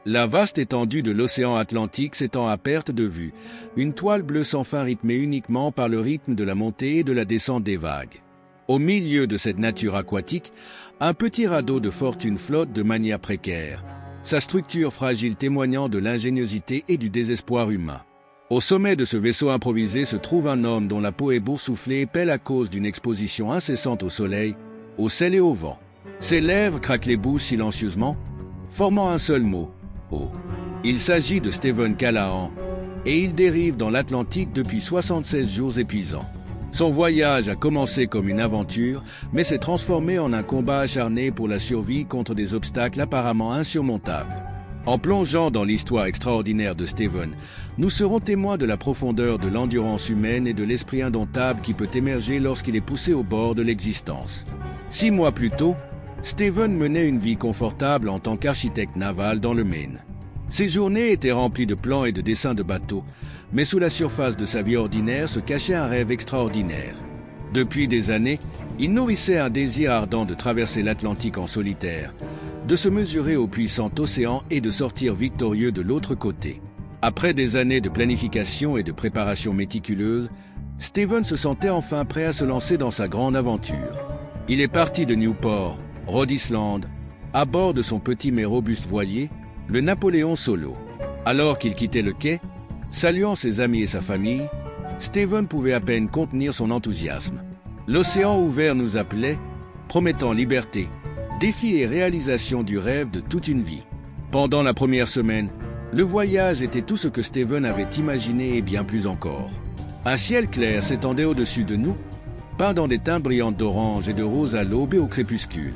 La vaste étendue de l'océan Atlantique s'étend à perte de vue, une toile bleue sans fin rythmée uniquement par le rythme de la montée et de la descente des vagues. Au milieu de cette nature aquatique, un petit radeau de fortune flotte de manière précaire, sa structure fragile témoignant de l'ingéniosité et du désespoir humain. Au sommet de ce vaisseau improvisé se trouve un homme dont la peau est boursouflée et pâle à cause d'une exposition incessante au soleil, au sel et au vent. Ses lèvres craquent les bouches silencieusement, formant un seul mot, eau. Il s'agit de Stephen Callahan, et il dérive dans l'Atlantique depuis 76 jours épuisants. Son voyage a commencé comme une aventure, mais s'est transformé en un combat acharné pour la survie contre des obstacles apparemment insurmontables. En plongeant dans l'histoire extraordinaire de Stephen, nous serons témoins de la profondeur de l'endurance humaine et de l'esprit indomptable qui peut émerger lorsqu'il est poussé au bord de l'existence. 6 mois plus tôt, Stephen menait une vie confortable en tant qu'architecte naval dans le Maine. Ses journées étaient remplies de plans et de dessins de bateaux, mais sous la surface de sa vie ordinaire se cachait un rêve extraordinaire. Depuis des années, il nourrissait un désir ardent de traverser l'Atlantique en solitaire, de se mesurer au puissant océan et de sortir victorieux de l'autre côté. Après des années de planification et de préparation méticuleuse, Stephen se sentait enfin prêt à se lancer dans sa grande aventure. Il est parti de Newport, Rhode Island, à bord de son petit mais robuste voilier, le Napoléon Solo. Alors qu'il quittait le quai, saluant ses amis et sa famille, Stephen pouvait à peine contenir son enthousiasme. L'océan ouvert nous appelait, promettant liberté, défi et réalisation du rêve de toute une vie. Pendant la première semaine, le voyage était tout ce que Stephen avait imaginé et bien plus encore. Un ciel clair s'étendait au-dessus de nous, peint dans des teintes brillantes d'orange et de rose à l'aube et au crépuscule.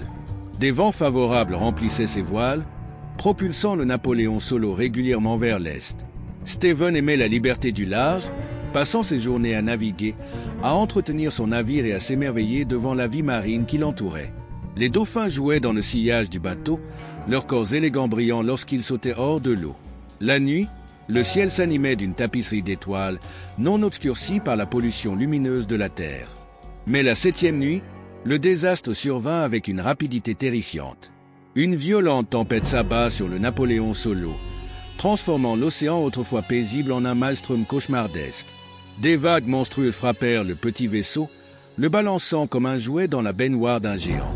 Des vents favorables remplissaient ses voiles, propulsant le Napoléon Solo régulièrement vers l'est. Stephen aimait la liberté du large, passant ses journées à naviguer, à entretenir son navire et à s'émerveiller devant la vie marine qui l'entourait. Les dauphins jouaient dans le sillage du bateau, leurs corps élégants brillant lorsqu'ils sautaient hors de l'eau. La nuit, le ciel s'animait d'une tapisserie d'étoiles, non obscurcie par la pollution lumineuse de la terre. Mais la 7e nuit, le désastre survint avec une rapidité terrifiante. Une violente tempête s'abat sur le Napoléon Solo, transformant l'océan autrefois paisible en un maelstrom cauchemardesque. Des vagues monstrueuses frappèrent le petit vaisseau, le balançant comme un jouet dans la baignoire d'un géant.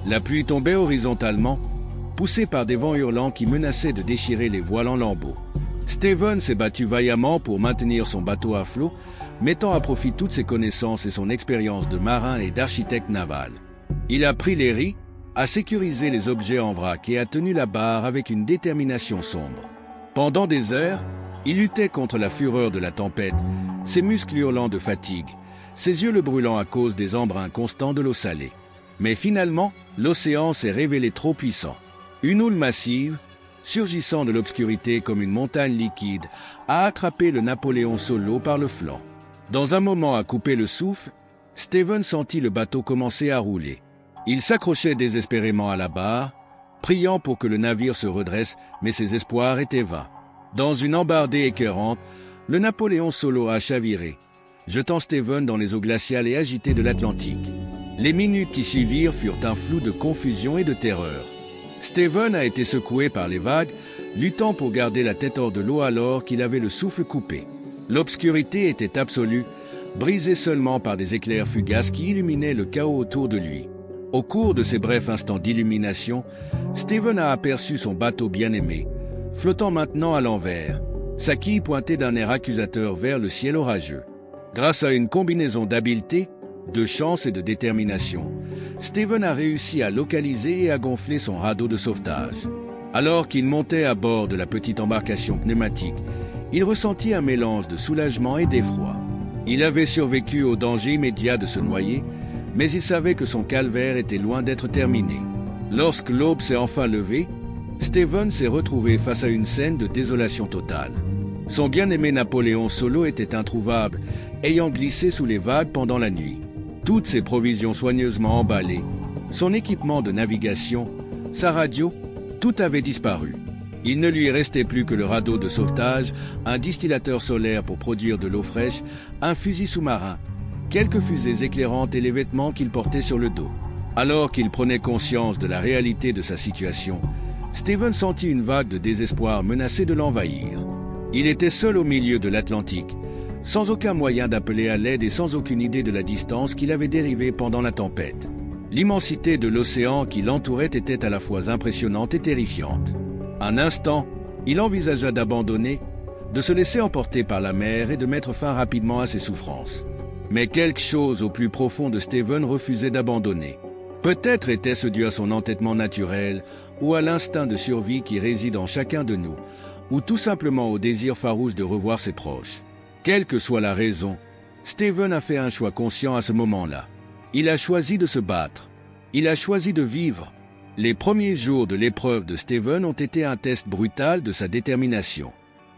La pluie tombait horizontalement, poussée par des vents hurlants qui menaçaient de déchirer les voiles en lambeaux. Stephen s'est battu vaillamment pour maintenir son bateau à flot, mettant à profit toutes ses connaissances et son expérience de marin et d'architecte naval. Il a pris les ris, a sécurisé les objets en vrac et a tenu la barre avec une détermination sombre. Pendant des heures, il luttait contre la fureur de la tempête, ses muscles hurlant de fatigue, ses yeux le brûlant à cause des embruns constants de l'eau salée. Mais finalement, l'océan s'est révélé trop puissant. Une houle massive, surgissant de l'obscurité comme une montagne liquide, a attrapé le Napoléon Solo par le flanc. Dans un moment à couper le souffle, Stephen sentit le bateau commencer à rouler. Il s'accrochait désespérément à la barre, priant pour que le navire se redresse, mais ses espoirs étaient vains. Dans une embardée écœurante, le Napoléon Solo a chaviré, jetant Stephen dans les eaux glaciales et agitées de l'Atlantique. Les minutes qui suivirent furent un flou de confusion et de terreur. Stephen a été secoué par les vagues, luttant pour garder la tête hors de l'eau alors qu'il avait le souffle coupé. L'obscurité était absolue, brisée seulement par des éclairs fugaces qui illuminaient le chaos autour de lui. Au cours de ces brefs instants d'illumination, Stephen a aperçu son bateau bien-aimé, flottant maintenant à l'envers, sa quille pointée d'un air accusateur vers le ciel orageux. Grâce à une combinaison d'habileté, de chance et de détermination, Stephen a réussi à localiser et à gonfler son radeau de sauvetage. Alors qu'il montait à bord de la petite embarcation pneumatique, il ressentit un mélange de soulagement et d'effroi. Il avait survécu au danger immédiat de se noyer, mais il savait que son calvaire était loin d'être terminé. Lorsque l'aube s'est enfin levée, Stephen s'est retrouvé face à une scène de désolation totale. Son bien-aimé Napoléon Solo était introuvable, ayant glissé sous les vagues pendant la nuit. Toutes ses provisions soigneusement emballées, son équipement de navigation, sa radio, tout avait disparu. Il ne lui restait plus que le radeau de sauvetage, un distillateur solaire pour produire de l'eau fraîche, un fusil sous-marin, quelques fusées éclairantes et les vêtements qu'il portait sur le dos. Alors qu'il prenait conscience de la réalité de sa situation, Steven sentit une vague de désespoir menacer de l'envahir. Il était seul au milieu de l'Atlantique, sans aucun moyen d'appeler à l'aide et sans aucune idée de la distance qu'il avait dérivée pendant la tempête. L'immensité de l'océan qui l'entourait était à la fois impressionnante et terrifiante. Un instant, il envisagea d'abandonner, de se laisser emporter par la mer et de mettre fin rapidement à ses souffrances. Mais quelque chose au plus profond de Steven refusait d'abandonner. Peut-être était-ce dû à son entêtement naturel ou à l'instinct de survie qui réside en chacun de nous, ou tout simplement au désir farouche de revoir ses proches. Quelle que soit la raison, Steven a fait un choix conscient à ce moment-là. Il a choisi de se battre. Il a choisi de vivre. Les premiers jours de l'épreuve de Steven ont été un test brutal de sa détermination.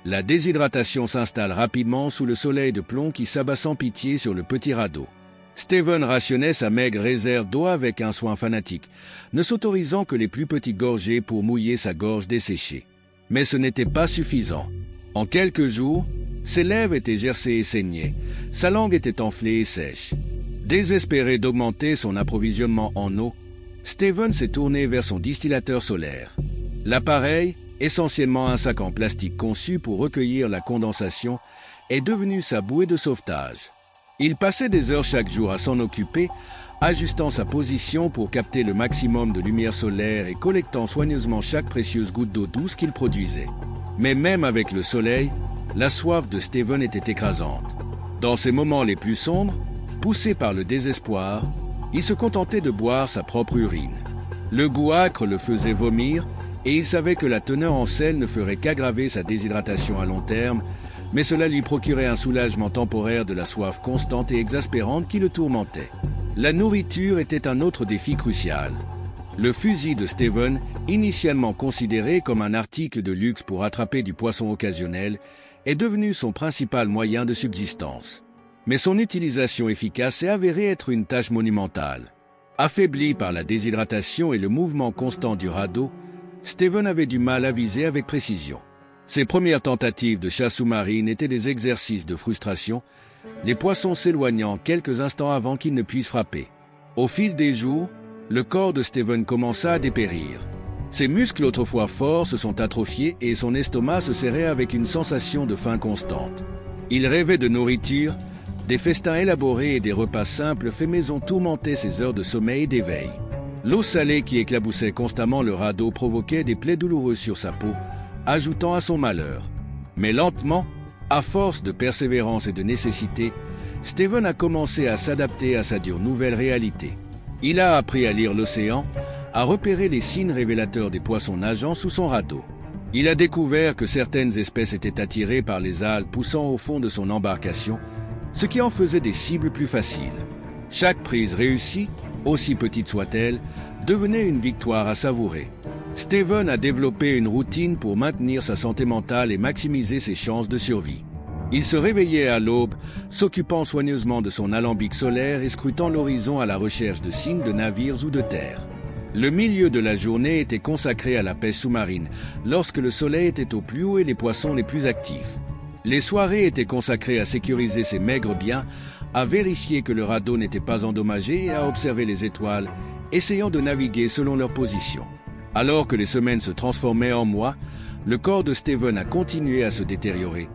La déshydratation s'installe rapidement sous le soleil de plomb qui s'abat sans pitié sur le petit radeau. Steven rationnait sa maigre réserve d'eau avec un soin fanatique, ne s'autorisant que les plus petites gorgées pour mouiller sa gorge desséchée. Mais ce n'était pas suffisant. En quelques jours, ses lèvres étaient gercées et saignées, sa langue était enflée et sèche. Désespéré d'augmenter son approvisionnement en eau, Steven s'est tourné vers son distillateur solaire. L'appareil, essentiellement un sac en plastique conçu pour recueillir la condensation, est devenu sa bouée de sauvetage. Il passait des heures chaque jour à s'en occuper, ajustant sa position pour capter le maximum de lumière solaire et collectant soigneusement chaque précieuse goutte d'eau douce qu'il produisait. Mais même avec le soleil, la soif de Steven était écrasante. Dans ses moments les plus sombres, poussé par le désespoir, il se contentait de boire sa propre urine. Le goût âcre le faisait vomir et il savait que la teneur en sel ne ferait qu'aggraver sa déshydratation à long terme, mais cela lui procurait un soulagement temporaire de la soif constante et exaspérante qui le tourmentait. La nourriture était un autre défi crucial. Le fusil de Steven, initialement considéré comme un article de luxe pour attraper du poisson occasionnel, est devenu son principal moyen de subsistance. Mais son utilisation efficace s'est avérée être une tâche monumentale. Affaibli par la déshydratation et le mouvement constant du radeau, Steven avait du mal à viser avec précision. Ses premières tentatives de chasse sous-marine étaient des exercices de frustration, les poissons s'éloignant quelques instants avant qu'ils ne puissent frapper. Au fil des jours, le corps de Steven commença à dépérir. Ses muscles autrefois forts se sont atrophiés et son estomac se serrait avec une sensation de faim constante. Il rêvait de nourriture, des festins élaborés et des repas simples faits maison tourmentaient ses heures de sommeil et d'éveil. L'eau salée qui éclaboussait constamment le radeau provoquait des plaies douloureuses sur sa peau, ajoutant à son malheur. Mais lentement, à force de persévérance et de nécessité, Steven a commencé à s'adapter à sa dure nouvelle réalité. Il a appris à lire l'océan, à repérer les signes révélateurs des poissons nageant sous son radeau. Il a découvert que certaines espèces étaient attirées par les algues poussant au fond de son embarcation, ce qui en faisait des cibles plus faciles. Chaque prise réussie, aussi petite soit-elle, devenait une victoire à savourer. Steven a développé une routine pour maintenir sa santé mentale et maximiser ses chances de survie. Il se réveillait à l'aube, s'occupant soigneusement de son alambic solaire et scrutant l'horizon à la recherche de signes de navires ou de terre. Le milieu de la journée était consacré à la pêche sous-marine, lorsque le soleil était au plus haut et les poissons les plus actifs. Les soirées étaient consacrées à sécuriser ses maigres biens, à vérifier que le radeau n'était pas endommagé et à observer les étoiles, essayant de naviguer selon leur position. Alors que les semaines se transformaient en mois, le corps de Steven a continué à se détériorer.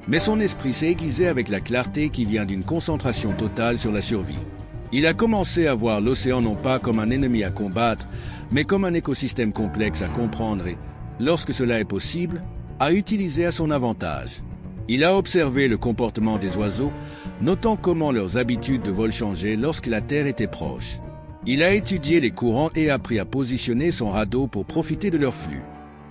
Mais son esprit s'est aiguisé avec la clarté qui vient d'une concentration totale sur la survie. Il a commencé à voir l'océan non pas comme un ennemi à combattre, mais comme un écosystème complexe à comprendre et, lorsque cela est possible, à utiliser à son avantage. Il a observé le comportement des oiseaux, notant comment leurs habitudes de vol changeaient lorsque la terre était proche. Il a étudié les courants et appris à positionner son radeau pour profiter de leur flux.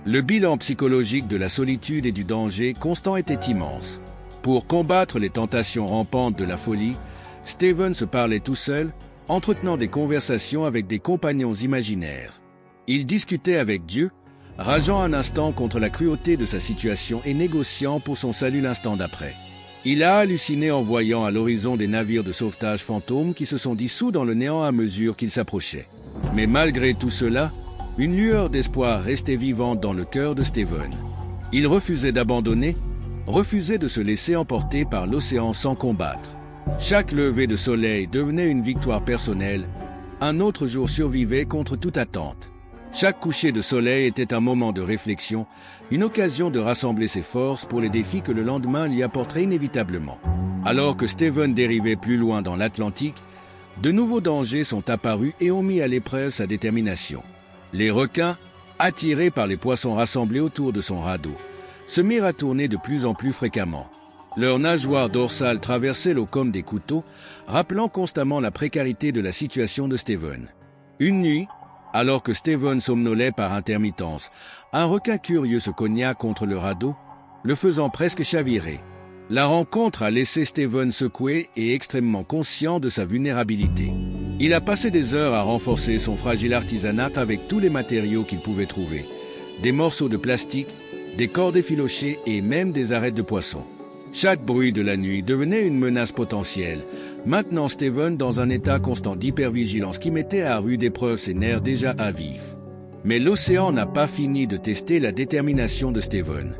Le bilan psychologique de la solitude et du danger constant était immense. Pour combattre les tentations rampantes de la folie, Steven se parlait tout seul, entretenant des conversations avec des compagnons imaginaires. Il discutait avec Dieu, rageant un instant contre la cruauté de sa situation et négociant pour son salut l'instant d'après. Il a halluciné en voyant à l'horizon des navires de sauvetage fantômes qui se sont dissous dans le néant à mesure qu'ils s'approchaient. Mais malgré tout cela, une lueur d'espoir restait vivante dans le cœur de Steven. Il refusait d'abandonner, refusait de se laisser emporter par l'océan sans combattre. Chaque lever de soleil devenait une victoire personnelle, un autre jour survivait contre toute attente. Chaque coucher de soleil était un moment de réflexion, une occasion de rassembler ses forces pour les défis que le lendemain lui apporterait inévitablement. Alors que Steven dérivait plus loin dans l'Atlantique, de nouveaux dangers sont apparus et ont mis à l'épreuve sa détermination. Les requins, attirés par les poissons rassemblés autour de son radeau, se mirent à tourner de plus en plus fréquemment. Leurs nageoires dorsales traversaient l'eau comme des couteaux, rappelant constamment la précarité de la situation de Steven. Une nuit, alors que Steven somnolait par intermittence, un requin curieux se cogna contre le radeau, le faisant presque chavirer. La rencontre a laissé Steven secoué et extrêmement conscient de sa vulnérabilité. Il a passé des heures à renforcer son fragile artisanat avec tous les matériaux qu'il pouvait trouver. Des morceaux de plastique, des cordes effilochées et même des arêtes de poisson. Chaque bruit de la nuit devenait une menace potentielle, maintenant Steven dans un état constant d'hypervigilance qui mettait à rude épreuve ses nerfs déjà à vif. Mais l'océan n'a pas fini de tester la détermination de Steven.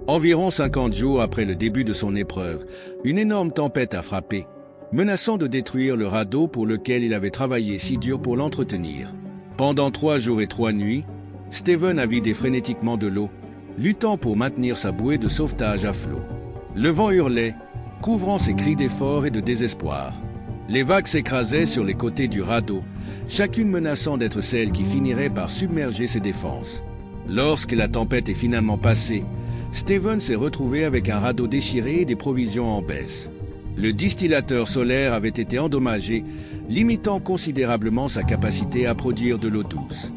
Environ 50 jours après le début de son épreuve, une énorme tempête a frappé, menaçant de détruire le radeau pour lequel il avait travaillé si dur pour l'entretenir. Pendant 3 jours et 3 nuits, Steven a vidé frénétiquement de l'eau, luttant pour maintenir sa bouée de sauvetage à flot. Le vent hurlait, couvrant ses cris d'effort et de désespoir. Les vagues s'écrasaient sur les côtés du radeau, chacune menaçant d'être celle qui finirait par submerger ses défenses. Lorsque la tempête est finalement passée, Steven s'est retrouvé avec un radeau déchiré et des provisions en baisse. Le distillateur solaire avait été endommagé, limitant considérablement sa capacité à produire de l'eau douce.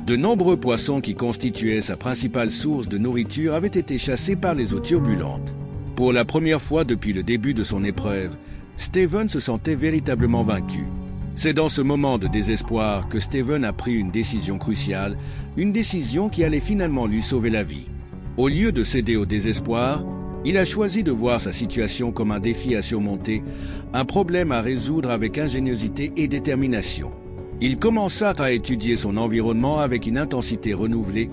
De nombreux poissons qui constituaient sa principale source de nourriture avaient été chassés par les eaux turbulentes. Pour la première fois depuis le début de son épreuve, Steven se sentait véritablement vaincu. C'est dans ce moment de désespoir que Steven a pris une décision cruciale, une décision qui allait finalement lui sauver la vie. Au lieu de céder au désespoir, il a choisi de voir sa situation comme un défi à surmonter, un problème à résoudre avec ingéniosité et détermination. Il commença à étudier son environnement avec une intensité renouvelée,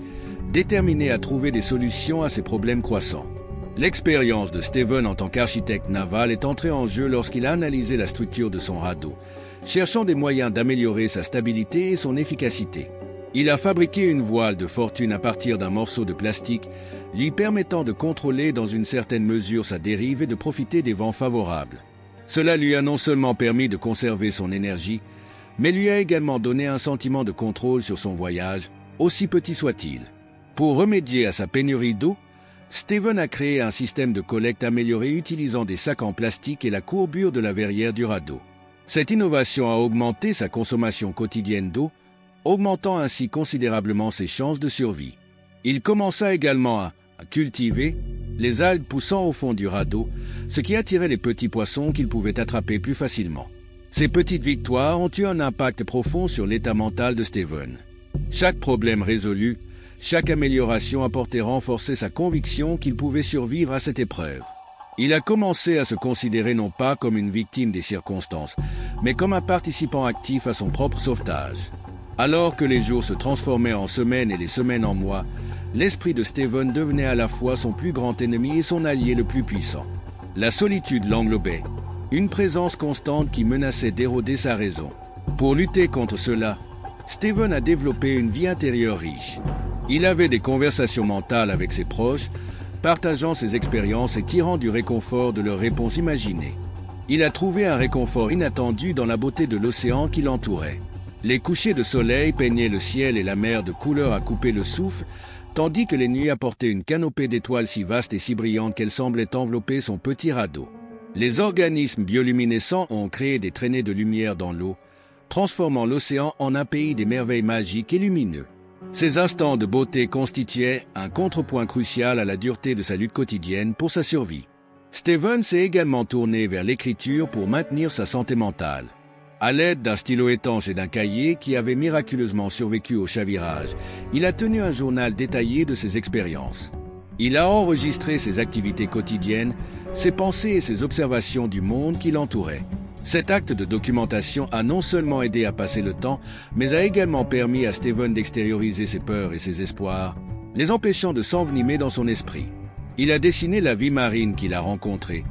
déterminé à trouver des solutions à ses problèmes croissants. L'expérience de Steven en tant qu'architecte naval est entrée en jeu lorsqu'il a analysé la structure de son radeau, cherchant des moyens d'améliorer sa stabilité et son efficacité. Il a fabriqué une voile de fortune à partir d'un morceau de plastique, lui permettant de contrôler dans une certaine mesure sa dérive et de profiter des vents favorables. Cela lui a non seulement permis de conserver son énergie, mais lui a également donné un sentiment de contrôle sur son voyage, aussi petit soit-il. Pour remédier à sa pénurie d'eau, Steven a créé un système de collecte amélioré utilisant des sacs en plastique et la courbure de la verrière du radeau. Cette innovation a augmenté sa consommation quotidienne d'eau, augmentant ainsi considérablement ses chances de survie. Il commença également à cultiver les algues poussant au fond du radeau, ce qui attirait les petits poissons qu'il pouvait attraper plus facilement. Ces petites victoires ont eu un impact profond sur l'état mental de Steven. Chaque problème résolu, chaque amélioration apportait renforcer sa conviction qu'il pouvait survivre à cette épreuve. Il a commencé à se considérer non pas comme une victime des circonstances, mais comme un participant actif à son propre sauvetage. Alors que les jours se transformaient en semaines et les semaines en mois, l'esprit de Steven devenait à la fois son plus grand ennemi et son allié le plus puissant. La solitude l'englobait, une présence constante qui menaçait d'éroder sa raison. Pour lutter contre cela, Steven a développé une vie intérieure riche. Il avait des conversations mentales avec ses proches, partageant ses expériences et tirant du réconfort de leurs réponses imaginées. Il a trouvé un réconfort inattendu dans la beauté de l'océan qui l'entourait. Les couchers de soleil peignaient le ciel et la mer de couleurs à couper le souffle, tandis que les nuits apportaient une canopée d'étoiles si vaste et si brillante qu'elle semblait envelopper son petit radeau. Les organismes bioluminescents ont créé des traînées de lumière dans l'eau, transformant l'océan en un pays des merveilles magiques et lumineux. Ces instants de beauté constituaient un contrepoint crucial à la dureté de sa lutte quotidienne pour sa survie. Steven s'est également tourné vers l'écriture pour maintenir sa santé mentale. À l'aide d'un stylo étanche et d'un cahier qui avait miraculeusement survécu au chavirage, il a tenu un journal détaillé de ses expériences. Il a enregistré ses activités quotidiennes, ses pensées et ses observations du monde qui l'entourait. Cet acte de documentation a non seulement aidé à passer le temps, mais a également permis à Steven d'extérioriser ses peurs et ses espoirs, les empêchant de s'envenimer dans son esprit. Il a dessiné la vie marine qu'il a rencontrée,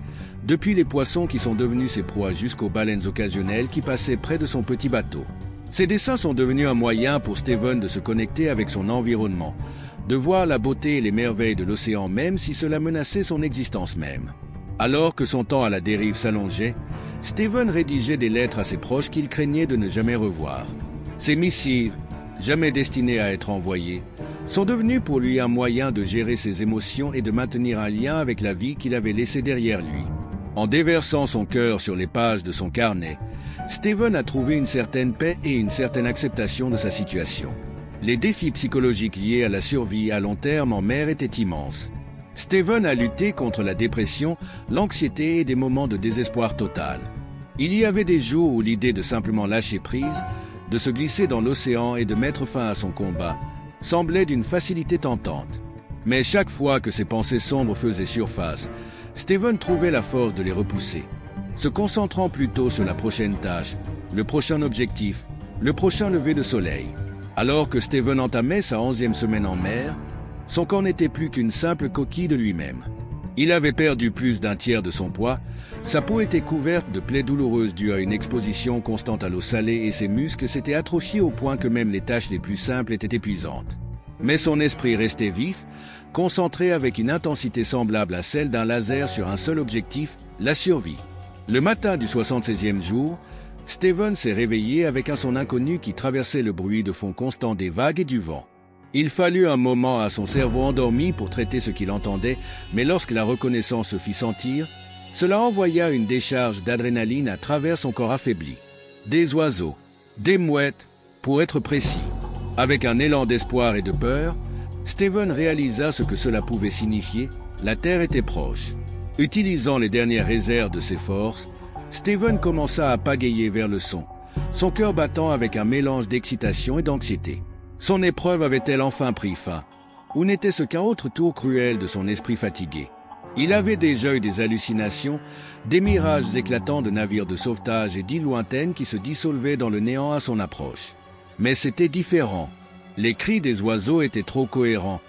depuis les poissons qui sont devenus ses proies jusqu'aux baleines occasionnelles qui passaient près de son petit bateau. Ces dessins sont devenus un moyen pour Steven de se connecter avec son environnement, de voir la beauté et les merveilles de l'océan même si cela menaçait son existence même. Alors que son temps à la dérive s'allongeait, Steven rédigeait des lettres à ses proches qu'il craignait de ne jamais revoir. Ces missives, jamais destinées à être envoyées, sont devenues pour lui un moyen de gérer ses émotions et de maintenir un lien avec la vie qu'il avait laissée derrière lui. En déversant son cœur sur les pages de son carnet, Steven a trouvé une certaine paix et une certaine acceptation de sa situation. Les défis psychologiques liés à la survie à long terme en mer étaient immenses. Steven a lutté contre la dépression, l'anxiété et des moments de désespoir total. Il y avait des jours où l'idée de simplement lâcher prise, de se glisser dans l'océan et de mettre fin à son combat, semblait d'une facilité tentante. Mais chaque fois que ses pensées sombres faisaient surface, Steven trouvait la force de les repousser, se concentrant plutôt sur la prochaine tâche, le prochain objectif, le prochain lever de soleil. Alors que Steven entamait sa 11e semaine en mer, son corps n'était plus qu'une simple coquille de lui-même. Il avait perdu plus d'un tiers de son poids, sa peau était couverte de plaies douloureuses dues à une exposition constante à l'eau salée et ses muscles s'étaient atrophiés au point que même les tâches les plus simples étaient épuisantes. Mais son esprit restait vif, concentré avec une intensité semblable à celle d'un laser sur un seul objectif, la survie. Le matin du 76e jour, Steven s'est réveillé avec un son inconnu qui traversait le bruit de fond constant des vagues et du vent. Il fallut un moment à son cerveau endormi pour traiter ce qu'il entendait, mais lorsque la reconnaissance se fit sentir, cela envoya une décharge d'adrénaline à travers son corps affaibli. Des oiseaux, des mouettes, pour être précis. Avec un élan d'espoir et de peur, Steven réalisa ce que cela pouvait signifier, la terre était proche. Utilisant les dernières réserves de ses forces, Steven commença à pagayer vers le son cœur battant avec un mélange d'excitation et d'anxiété. Son épreuve avait-elle enfin pris fin? Ou n'était-ce qu'un autre tour cruel de son esprit fatigué? Il avait déjà eu des hallucinations, des mirages éclatants de navires de sauvetage et d'îles lointaines qui se dissolvaient dans le néant à son approche. Mais c'était différent. Les cris des oiseaux étaient trop cohérents,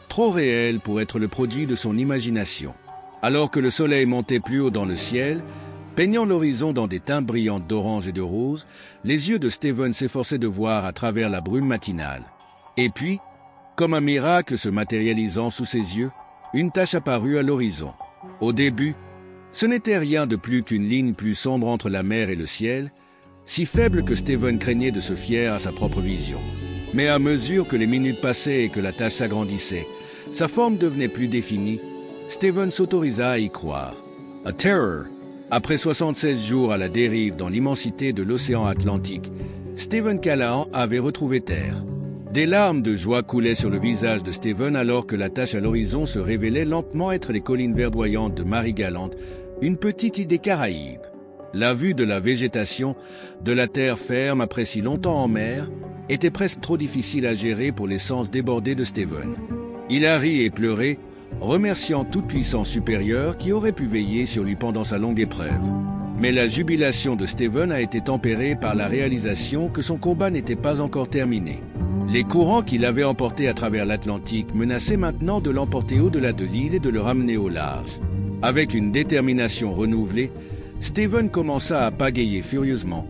trop réels pour être le produit de son imagination. Alors que le soleil montait plus haut dans le ciel, peignant l'horizon dans des teintes brillantes d'orange et de rose, les yeux de Steven s'efforçaient de voir à travers la brume matinale. Et puis, comme un miracle se matérialisant sous ses yeux, une tache apparut à l'horizon. Au début, ce n'était rien de plus qu'une ligne plus sombre entre la mer et le ciel, si faible que Steven craignait de se fier à sa propre vision. Mais à mesure que les minutes passaient et que la tache s'agrandissait, sa forme devenait plus définie, Steven s'autorisa à y croire. A Terror. Après 76 jours à la dérive dans l'immensité de l'océan Atlantique, Steven Callahan avait retrouvé terre. Des larmes de joie coulaient sur le visage de Steven alors que la tache à l'horizon se révélait lentement être les collines verdoyantes de Marie-Galante, une petite île des Caraïbes. La vue de la végétation, de la terre ferme après si longtemps en mer, était presque trop difficile à gérer pour les sens débordés de Steven. Il a ri et pleuré, remerciant toute puissance supérieure qui aurait pu veiller sur lui pendant sa longue épreuve. Mais la jubilation de Steven a été tempérée par la réalisation que son combat n'était pas encore terminé. Les courants qui l'avaient emporté à travers l'Atlantique menaçaient maintenant de l'emporter au-delà de l'île et de le ramener au large. Avec une détermination renouvelée, Steven commença à pagayer furieusement,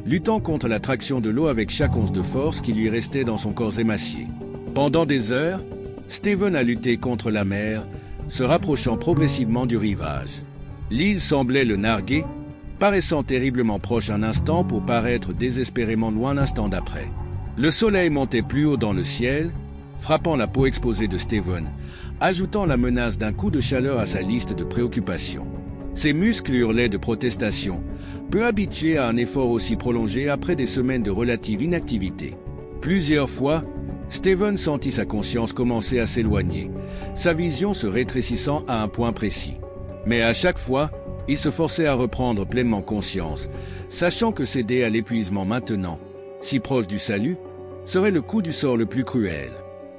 luttant contre la traction de l'eau avec chaque once de force qui lui restait dans son corps émacié. Pendant des heures, Steven a lutté contre la mer, se rapprochant progressivement du rivage. L'île semblait le narguer, paraissant terriblement proche un instant pour paraître désespérément loin l'instant d'après. Le soleil montait plus haut dans le ciel, frappant la peau exposée de Steven, ajoutant la menace d'un coup de chaleur à sa liste de préoccupations. Ses muscles hurlaient de protestation, peu habitués à un effort aussi prolongé après des semaines de relative inactivité. Plusieurs fois, Steven sentit sa conscience commencer à s'éloigner, sa vision se rétrécissant à un point précis. Mais à chaque fois, il se forçait à reprendre pleinement conscience, sachant que céder à l'épuisement maintenant, si proche du salut, serait le coup du sort le plus cruel.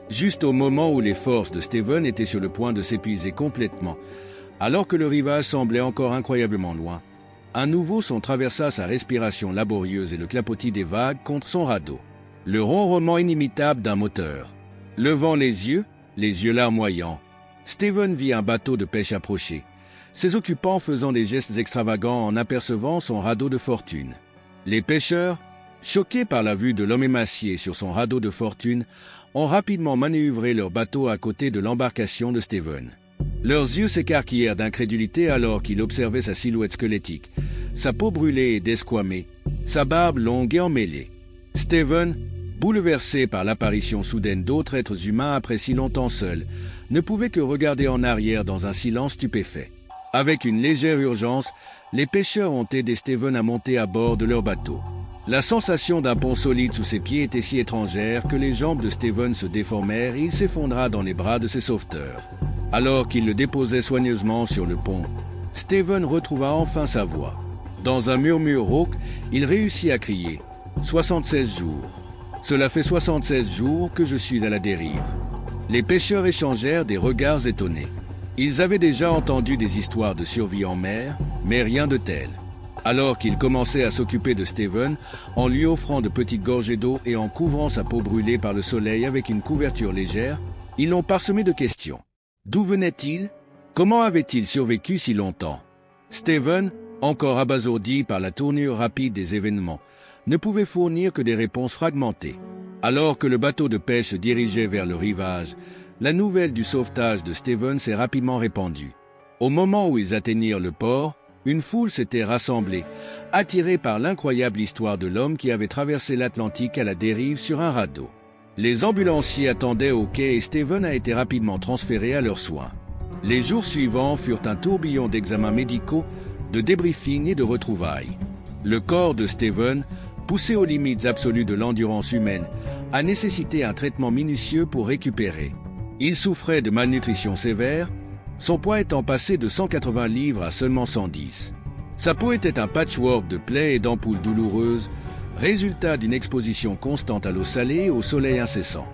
Juste au moment où les forces de Steven étaient sur le point de s'épuiser complètement, alors que le rivage semblait encore incroyablement loin, un nouveau son traversa sa respiration laborieuse et le clapotis des vagues contre son radeau. Le ronronnement inimitable d'un moteur. Levant les yeux larmoyants, Steven vit un bateau de pêche approcher, ses occupants faisant des gestes extravagants en apercevant son radeau de fortune. Les pêcheurs, Choqués par la vue de l'homme émacié sur son radeau de fortune, ont rapidement manœuvré leur bateau à côté de l'embarcation de Stephen. Leurs yeux s'écarquillèrent d'incrédulité alors qu'ils observaient sa silhouette squelettique, sa peau brûlée et desquamée, sa barbe longue et emmêlée. Stephen, bouleversé par l'apparition soudaine d'autres êtres humains après si longtemps seul, ne pouvait que regarder en arrière dans un silence stupéfait. Avec une légère urgence, les pêcheurs ont aidé Stephen à monter à bord de leur bateau. La sensation d'un pont solide sous ses pieds était si étrangère que les jambes de Stephen se déformèrent et il s'effondra dans les bras de ses sauveteurs. Alors qu'il le déposait soigneusement sur le pont, Stephen retrouva enfin sa voix. Dans un murmure rauque, il réussit à crier « 76 jours. Cela fait 76 jours que je suis à la dérive. » Les pêcheurs échangèrent des regards étonnés. Ils avaient déjà entendu des histoires de survie en mer, mais rien de tel. Alors qu'il commençait à s'occuper de Stephen, en lui offrant de petites gorgées d'eau et en couvrant sa peau brûlée par le soleil avec une couverture légère, ils l'ont parsemé de questions. D'où venait-il? Comment avait-il survécu si longtemps? Stephen, encore abasourdi par la tournure rapide des événements, ne pouvait fournir que des réponses fragmentées. Alors que le bateau de pêche se dirigeait vers le rivage, la nouvelle du sauvetage de Stephen s'est rapidement répandue. Au moment où ils atteignirent le port, une foule s'était rassemblée, attirée par l'incroyable histoire de l'homme qui avait traversé l'Atlantique à la dérive sur un radeau. Les ambulanciers attendaient au quai et Stephen a été rapidement transféré à leurs soins. Les jours suivants furent un tourbillon d'examens médicaux, de débriefings et de retrouvailles. Le corps de Stephen, poussé aux limites absolues de l'endurance humaine, a nécessité un traitement minutieux pour récupérer. Il souffrait de malnutrition sévère, son poids étant passé de 180 livres à seulement 110. Sa peau était un patchwork de plaies et d'ampoules douloureuses, résultat d'une exposition constante à l'eau salée et au soleil incessant.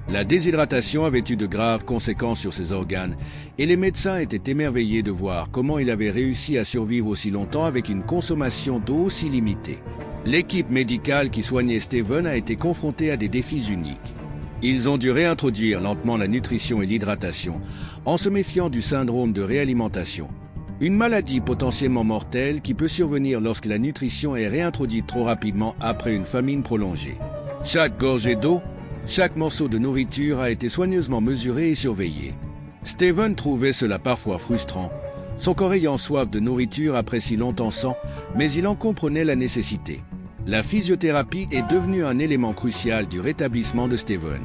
La déshydratation avait eu de graves conséquences sur ses organes et les médecins étaient émerveillés de voir comment il avait réussi à survivre aussi longtemps avec une consommation d'eau aussi limitée. L'équipe médicale qui soignait Stephen a été confrontée à des défis uniques. Ils ont dû réintroduire lentement la nutrition et l'hydratation en se méfiant du syndrome de réalimentation, une maladie potentiellement mortelle qui peut survenir lorsque la nutrition est réintroduite trop rapidement après une famine prolongée. Chaque gorgée d'eau, chaque morceau de nourriture a été soigneusement mesuré et surveillé. Stephen trouvait cela parfois frustrant, son corps ayant soif de nourriture après si longtemps sans, mais il en comprenait la nécessité. La physiothérapie est devenue un élément crucial du rétablissement de Stephen.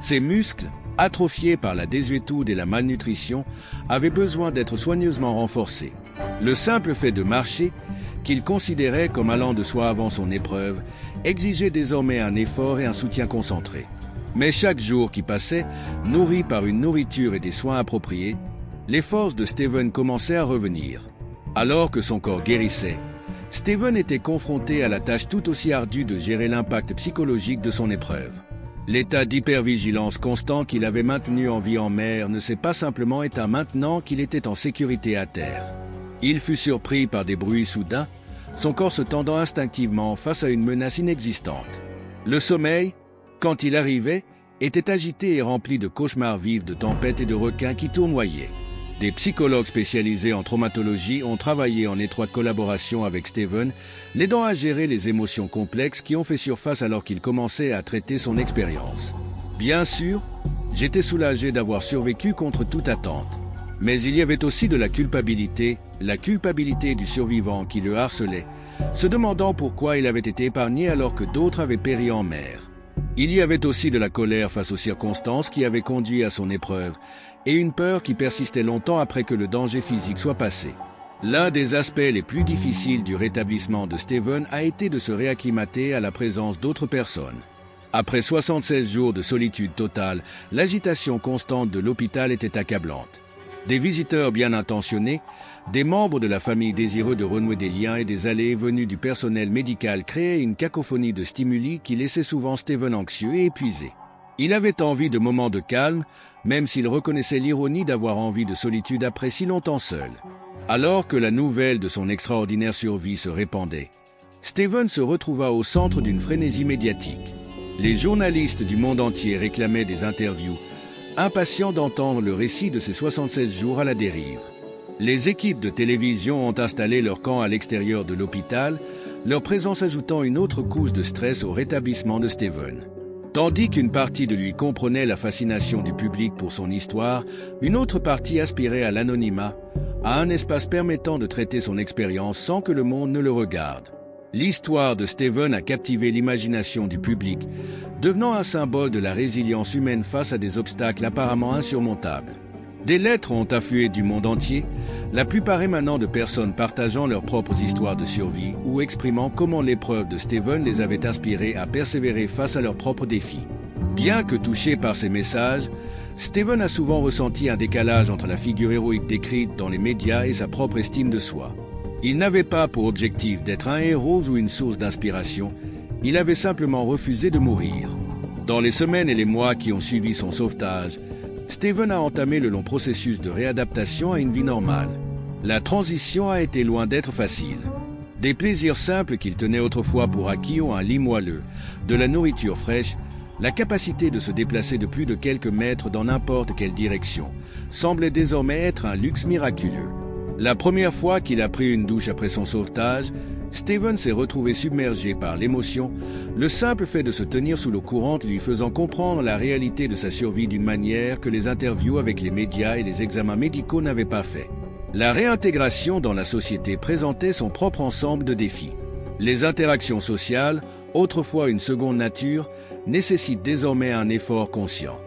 Ses muscles, atrophiés par la désuétude et la malnutrition, avaient besoin d'être soigneusement renforcés. Le simple fait de marcher, qu'il considérait comme allant de soi avant son épreuve, exigeait désormais un effort et un soutien concentré. Mais chaque jour qui passait, nourri par une nourriture et des soins appropriés, les forces de Stephen commençaient à revenir. Alors que son corps guérissait, Stephen était confronté à la tâche tout aussi ardue de gérer l'impact psychologique de son épreuve. L'état d'hypervigilance constant qu'il avait maintenu en vie en mer ne s'est pas simplement éteint maintenant qu'il était en sécurité à terre. Il fut surpris par des bruits soudains, son corps se tendant instinctivement face à une menace inexistante. Le sommeil, quand il arrivait, était agité et rempli de cauchemars vifs, de tempêtes et de requins qui tournoyaient. Des psychologues spécialisés en traumatologie ont travaillé en étroite collaboration avec Stephen, l'aidant à gérer les émotions complexes qui ont fait surface alors qu'il commençait à traiter son expérience. Bien sûr, j'étais soulagé d'avoir survécu contre toute attente. Mais il y avait aussi de la culpabilité du survivant qui le harcelait, se demandant pourquoi il avait été épargné alors que d'autres avaient péri en mer. Il y avait aussi de la colère face aux circonstances qui avaient conduit à son épreuve, et une peur qui persistait longtemps après que le danger physique soit passé. L'un des aspects les plus difficiles du rétablissement de Stephen a été de se réacclimater à la présence d'autres personnes. Après 76 jours de solitude totale, l'agitation constante de l'hôpital était accablante. Des visiteurs bien intentionnés, des membres de la famille désireux de renouer des liens et des allées et venues du personnel médical créaient une cacophonie de stimuli qui laissait souvent Stephen anxieux et épuisé. Il avait envie de moments de calme, même s'il reconnaissait l'ironie d'avoir envie de solitude après si longtemps seul. Alors que la nouvelle de son extraordinaire survie se répandait, Stephen se retrouva au centre d'une frénésie médiatique. Les journalistes du monde entier réclamaient des interviews, impatients d'entendre le récit de ses 76 jours à la dérive. Les équipes de télévision ont installé leur camp à l'extérieur de l'hôpital, leur présence ajoutant une autre couche de stress au rétablissement de Steven. Tandis qu'une partie de lui comprenait la fascination du public pour son histoire, une autre partie aspirait à l'anonymat, à un espace permettant de traiter son expérience sans que le monde ne le regarde. L'histoire de Steven a captivé l'imagination du public, devenant un symbole de la résilience humaine face à des obstacles apparemment insurmontables. Des lettres ont afflué du monde entier, la plupart émanant de personnes partageant leurs propres histoires de survie ou exprimant comment l'épreuve de Steven les avait inspirés à persévérer face à leurs propres défis. Bien que touché par ces messages, Steven a souvent ressenti un décalage entre la figure héroïque décrite dans les médias et sa propre estime de soi. Il n'avait pas pour objectif d'être un héros ou une source d'inspiration, il avait simplement refusé de mourir. Dans les semaines et les mois qui ont suivi son sauvetage, Steven a entamé le long processus de réadaptation à une vie normale. La transition a été loin d'être facile. Des plaisirs simples qu'il tenait autrefois pour acquis ont un lit moelleux, de la nourriture fraîche, la capacité de se déplacer de plus de quelques mètres dans n'importe quelle direction, semblait désormais être un luxe miraculeux. La première fois qu'il a pris une douche après son sauvetage, Steven s'est retrouvé submergé par l'émotion, le simple fait de se tenir sous l'eau courante lui faisant comprendre la réalité de sa survie d'une manière que les interviews avec les médias et les examens médicaux n'avaient pas fait. La réintégration dans la société présentait son propre ensemble de défis. Les interactions sociales, autrefois une seconde nature, nécessitent désormais un effort conscient.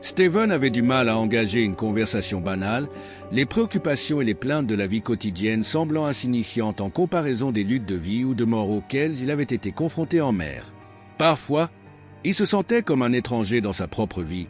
Steven avait du mal à engager une conversation banale, les préoccupations et les plaintes de la vie quotidienne semblant insignifiantes en comparaison des luttes de vie ou de mort auxquelles il avait été confronté en mer. Parfois, il se sentait comme un étranger dans sa propre vie,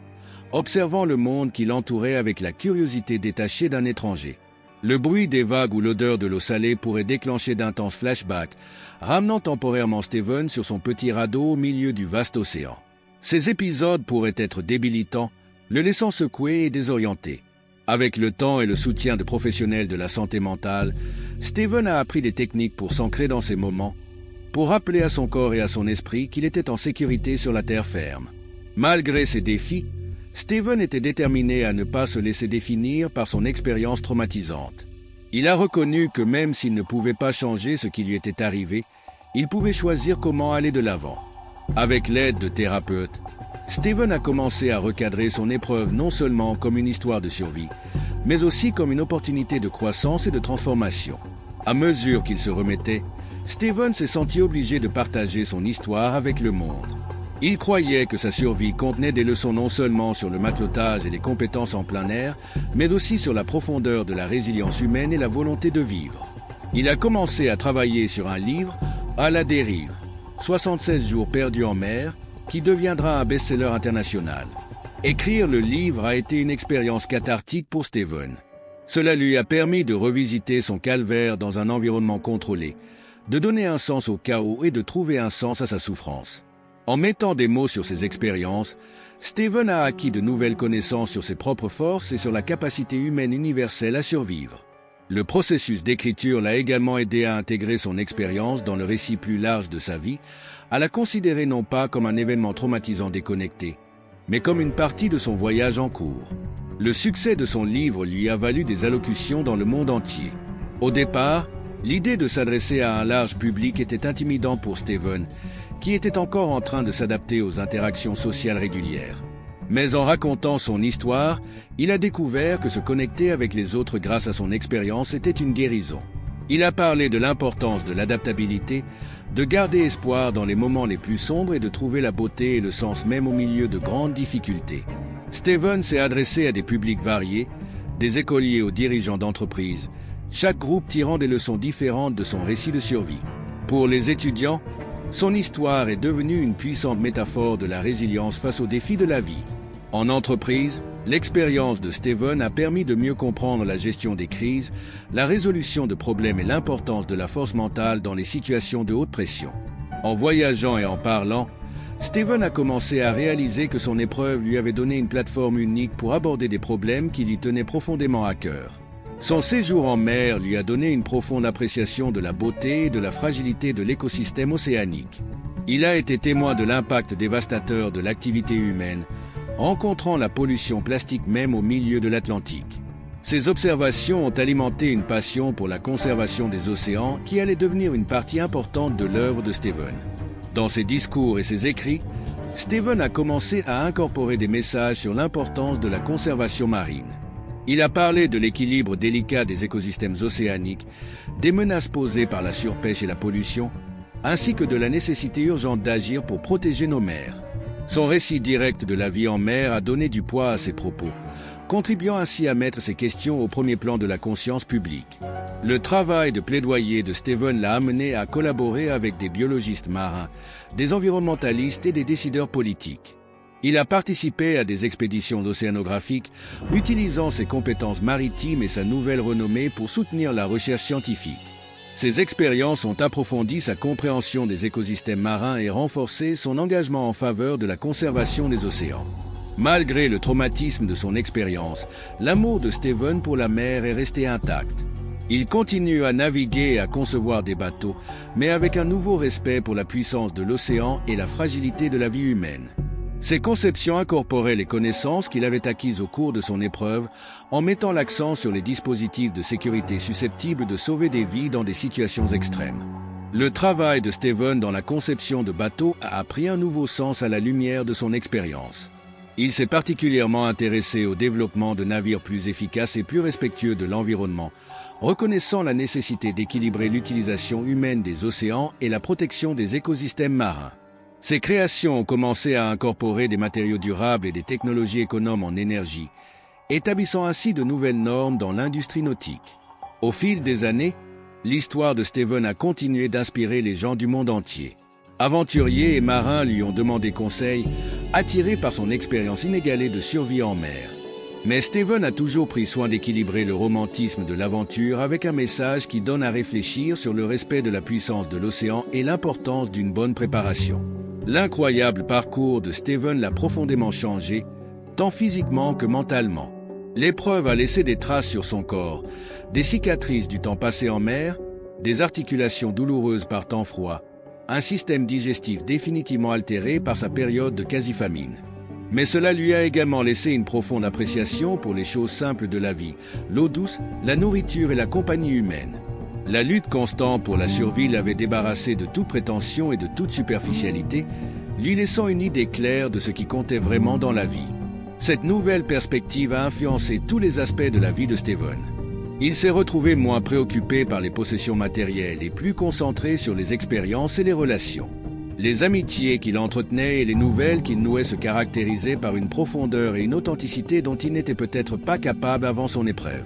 observant le monde qui l'entourait avec la curiosité détachée d'un étranger. Le bruit des vagues ou l'odeur de l'eau salée pourrait déclencher d'intenses flashbacks, ramenant temporairement Steven sur son petit radeau au milieu du vaste océan. Ces épisodes pourraient être débilitants, le laissant secoué et désorienté. Avec le temps et le soutien de professionnels de la santé mentale, Steven a appris des techniques pour s'ancrer dans ces moments, pour rappeler à son corps et à son esprit qu'il était en sécurité sur la terre ferme. Malgré ces défis, Steven était déterminé à ne pas se laisser définir par son expérience traumatisante. Il a reconnu que même s'il ne pouvait pas changer ce qui lui était arrivé, il pouvait choisir comment aller de l'avant. Avec l'aide de thérapeutes, Steven a commencé à recadrer son épreuve non seulement comme une histoire de survie, mais aussi comme une opportunité de croissance et de transformation. À mesure qu'il se remettait, Steven s'est senti obligé de partager son histoire avec le monde. Il croyait que sa survie contenait des leçons non seulement sur le matelotage et les compétences en plein air, mais aussi sur la profondeur de la résilience humaine et la volonté de vivre. Il a commencé à travailler sur un livre, À la dérive, 76 jours perdus en mer, qui deviendra un best-seller international. Écrire le livre a été une expérience cathartique pour Steven. Cela lui a permis de revisiter son calvaire dans un environnement contrôlé, de donner un sens au chaos et de trouver un sens à sa souffrance. En mettant des mots sur ses expériences, Steven a acquis de nouvelles connaissances sur ses propres forces et sur la capacité humaine universelle à survivre. Le processus d'écriture l'a également aidé à intégrer son expérience dans le récit plus large de sa vie, à la considérer non pas comme un événement traumatisant déconnecté, mais comme une partie de son voyage en cours. Le succès de son livre lui a valu des allocutions dans le monde entier. Au départ, l'idée de s'adresser à un large public était intimidant pour Steven, qui était encore en train de s'adapter aux interactions sociales régulières. Mais en racontant son histoire, il a découvert que se connecter avec les autres grâce à son expérience était une guérison. Il a parlé de l'importance de l'adaptabilité, de garder espoir dans les moments les plus sombres et de trouver la beauté et le sens même au milieu de grandes difficultés. Steven s'est adressé à des publics variés, des écoliers aux dirigeants d'entreprises, chaque groupe tirant des leçons différentes de son récit de survie. Pour les étudiants, son histoire est devenue une puissante métaphore de la résilience face aux défis de la vie. En entreprise, l'expérience de Steven a permis de mieux comprendre la gestion des crises, la résolution de problèmes et l'importance de la force mentale dans les situations de haute pression. En voyageant et en parlant, Steven a commencé à réaliser que son épreuve lui avait donné une plateforme unique pour aborder des problèmes qui lui tenaient profondément à cœur. Son séjour en mer lui a donné une profonde appréciation de la beauté et de la fragilité de l'écosystème océanique. Il a été témoin de l'impact dévastateur de l'activité humaine, rencontrant la pollution plastique même au milieu de l'Atlantique. Ces observations ont alimenté une passion pour la conservation des océans qui allait devenir une partie importante de l'œuvre de Stephen. Dans ses discours et ses écrits, Stephen a commencé à incorporer des messages sur l'importance de la conservation marine. Il a parlé de l'équilibre délicat des écosystèmes océaniques, des menaces posées par la surpêche et la pollution, ainsi que de la nécessité urgente d'agir pour protéger nos mers. Son récit direct de la vie en mer a donné du poids à ses propos, contribuant ainsi à mettre ces questions au premier plan de la conscience publique. Le travail de plaidoyer de Stephen l'a amené à collaborer avec des biologistes marins, des environnementalistes et des décideurs politiques. Il a participé à des expéditions océanographiques, utilisant ses compétences maritimes et sa nouvelle renommée pour soutenir la recherche scientifique. Ces expériences ont approfondi sa compréhension des écosystèmes marins et renforcé son engagement en faveur de la conservation des océans. Malgré le traumatisme de son expérience, l'amour de Stephen pour la mer est resté intact. Il continue à naviguer et à concevoir des bateaux, mais avec un nouveau respect pour la puissance de l'océan et la fragilité de la vie humaine. Ses conceptions incorporaient les connaissances qu'il avait acquises au cours de son épreuve, en mettant l'accent sur les dispositifs de sécurité susceptibles de sauver des vies dans des situations extrêmes. Le travail de Stephen dans la conception de bateaux a pris un nouveau sens à la lumière de son expérience. Il s'est particulièrement intéressé au développement de navires plus efficaces et plus respectueux de l'environnement, reconnaissant la nécessité d'équilibrer l'utilisation humaine des océans et la protection des écosystèmes marins. Ses créations ont commencé à incorporer des matériaux durables et des technologies économes en énergie, établissant ainsi de nouvelles normes dans l'industrie nautique. Au fil des années, l'histoire de Stephen a continué d'inspirer les gens du monde entier. Aventuriers et marins lui ont demandé conseil, attirés par son expérience inégalée de survie en mer. Mais Stephen a toujours pris soin d'équilibrer le romantisme de l'aventure avec un message qui donne à réfléchir sur le respect de la puissance de l'océan et l'importance d'une bonne préparation. L'incroyable parcours de Stephen l'a profondément changé, tant physiquement que mentalement. L'épreuve a laissé des traces sur son corps, des cicatrices du temps passé en mer, des articulations douloureuses par temps froid, un système digestif définitivement altéré par sa période de quasi-famine. Mais cela lui a également laissé une profonde appréciation pour les choses simples de la vie, l'eau douce, la nourriture et la compagnie humaine. La lutte constante pour la survie l'avait débarrassé de toute prétention et de toute superficialité, lui laissant une idée claire de ce qui comptait vraiment dans la vie. Cette nouvelle perspective a influencé tous les aspects de la vie de Stephen. Il s'est retrouvé moins préoccupé par les possessions matérielles et plus concentré sur les expériences et les relations. Les amitiés qu'il entretenait et les nouvelles qu'il nouait se caractérisaient par une profondeur et une authenticité dont il n'était peut-être pas capable avant son épreuve.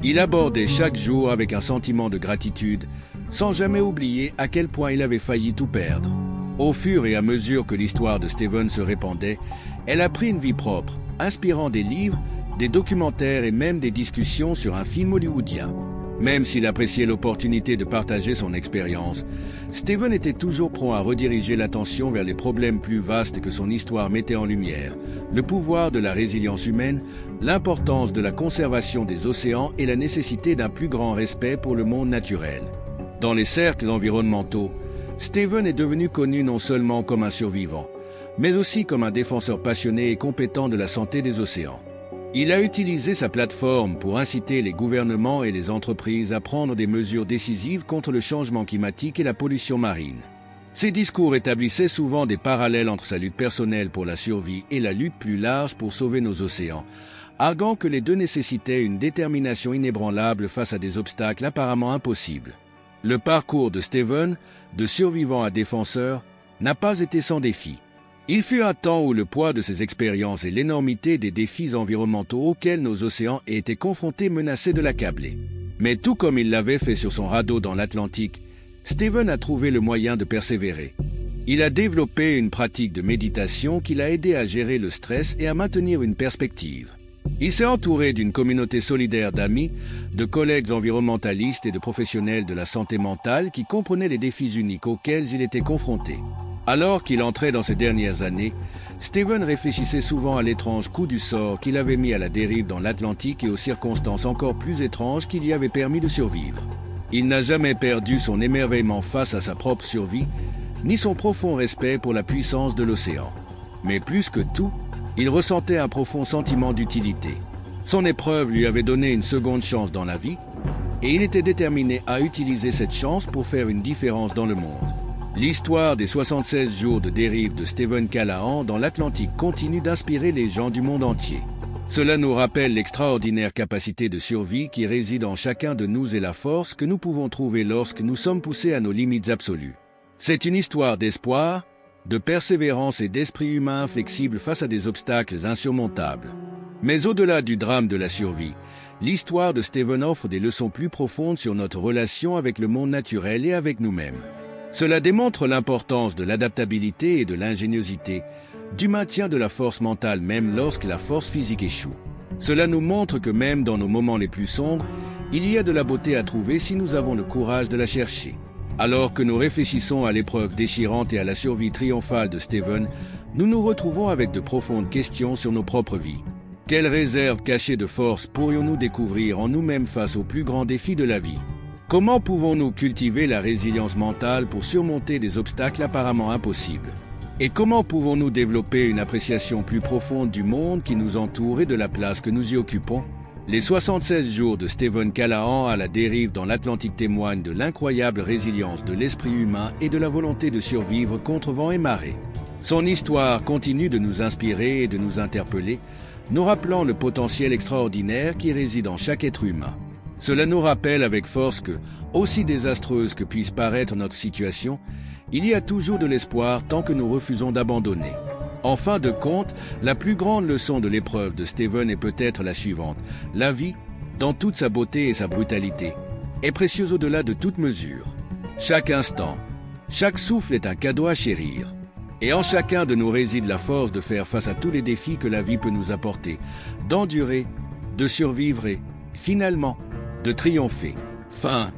Il abordait chaque jour avec un sentiment de gratitude, sans jamais oublier à quel point il avait failli tout perdre. Au fur et à mesure que l'histoire de Stephen se répandait, elle a pris une vie propre, inspirant des livres, des documentaires et même des discussions sur un film hollywoodien. Même s'il appréciait l'opportunité de partager son expérience, Stephen était toujours prompt à rediriger l'attention vers les problèmes plus vastes que son histoire mettait en lumière, le pouvoir de la résilience humaine, l'importance de la conservation des océans et la nécessité d'un plus grand respect pour le monde naturel. Dans les cercles environnementaux, Stephen est devenu connu non seulement comme un survivant, mais aussi comme un défenseur passionné et compétent de la santé des océans. Il a utilisé sa plateforme pour inciter les gouvernements et les entreprises à prendre des mesures décisives contre le changement climatique et la pollution marine. Ses discours établissaient souvent des parallèles entre sa lutte personnelle pour la survie et la lutte plus large pour sauver nos océans, arguant que les deux nécessitaient une détermination inébranlable face à des obstacles apparemment impossibles. Le parcours de Stephen, de survivant à défenseur, n'a pas été sans défi. Il fut un temps où le poids de ses expériences et l'énormité des défis environnementaux auxquels nos océans étaient confrontés menaçaient de l'accabler. Mais tout comme il l'avait fait sur son radeau dans l'Atlantique, Stephen a trouvé le moyen de persévérer. Il a développé une pratique de méditation qui l'a aidé à gérer le stress et à maintenir une perspective. Il s'est entouré d'une communauté solidaire d'amis, de collègues environnementalistes et de professionnels de la santé mentale qui comprenaient les défis uniques auxquels il était confronté. Alors qu'il entrait dans ses dernières années, Stephen réfléchissait souvent à l'étrange coup du sort qu'il avait mis à la dérive dans l'Atlantique et aux circonstances encore plus étranges qui lui avaient permis de survivre. Il n'a jamais perdu son émerveillement face à sa propre survie, ni son profond respect pour la puissance de l'océan. Mais plus que tout, il ressentait un profond sentiment d'utilité. Son épreuve lui avait donné une seconde chance dans la vie, et il était déterminé à utiliser cette chance pour faire une différence dans le monde. L'histoire des 76 jours de dérive de Stephen Callahan dans l'Atlantique continue d'inspirer les gens du monde entier. Cela nous rappelle l'extraordinaire capacité de survie qui réside en chacun de nous et la force que nous pouvons trouver lorsque nous sommes poussés à nos limites absolues. C'est une histoire d'espoir, de persévérance et d'esprit humain flexible face à des obstacles insurmontables. Mais au-delà du drame de la survie, l'histoire de Stephen offre des leçons plus profondes sur notre relation avec le monde naturel et avec nous-mêmes. Cela démontre l'importance de l'adaptabilité et de l'ingéniosité, du maintien de la force mentale même lorsque la force physique échoue. Cela nous montre que même dans nos moments les plus sombres, il y a de la beauté à trouver si nous avons le courage de la chercher. Alors que nous réfléchissons à l'épreuve déchirante et à la survie triomphale de Stephen, nous nous retrouvons avec de profondes questions sur nos propres vies. Quelles réserves cachées de force pourrions-nous découvrir en nous-mêmes face aux plus grands défis de la vie? Comment pouvons-nous cultiver la résilience mentale pour surmonter des obstacles apparemment impossibles? Et comment pouvons-nous développer une appréciation plus profonde du monde qui nous entoure et de la place que nous y occupons? Les 76 jours de Stephen Callahan à la dérive dans l'Atlantique témoignent de l'incroyable résilience de l'esprit humain et de la volonté de survivre contre vent et marée. Son histoire continue de nous inspirer et de nous interpeller, nous rappelant le potentiel extraordinaire qui réside en chaque être humain. Cela nous rappelle avec force que, aussi désastreuse que puisse paraître notre situation, il y a toujours de l'espoir tant que nous refusons d'abandonner. En fin de compte, la plus grande leçon de l'épreuve de Stephen est peut-être la suivante. La vie, dans toute sa beauté et sa brutalité, est précieuse au-delà de toute mesure. Chaque instant, chaque souffle est un cadeau à chérir. Et en chacun de nous réside la force de faire face à tous les défis que la vie peut nous apporter, d'endurer, de survivre et, finalement, de triompher. Fin.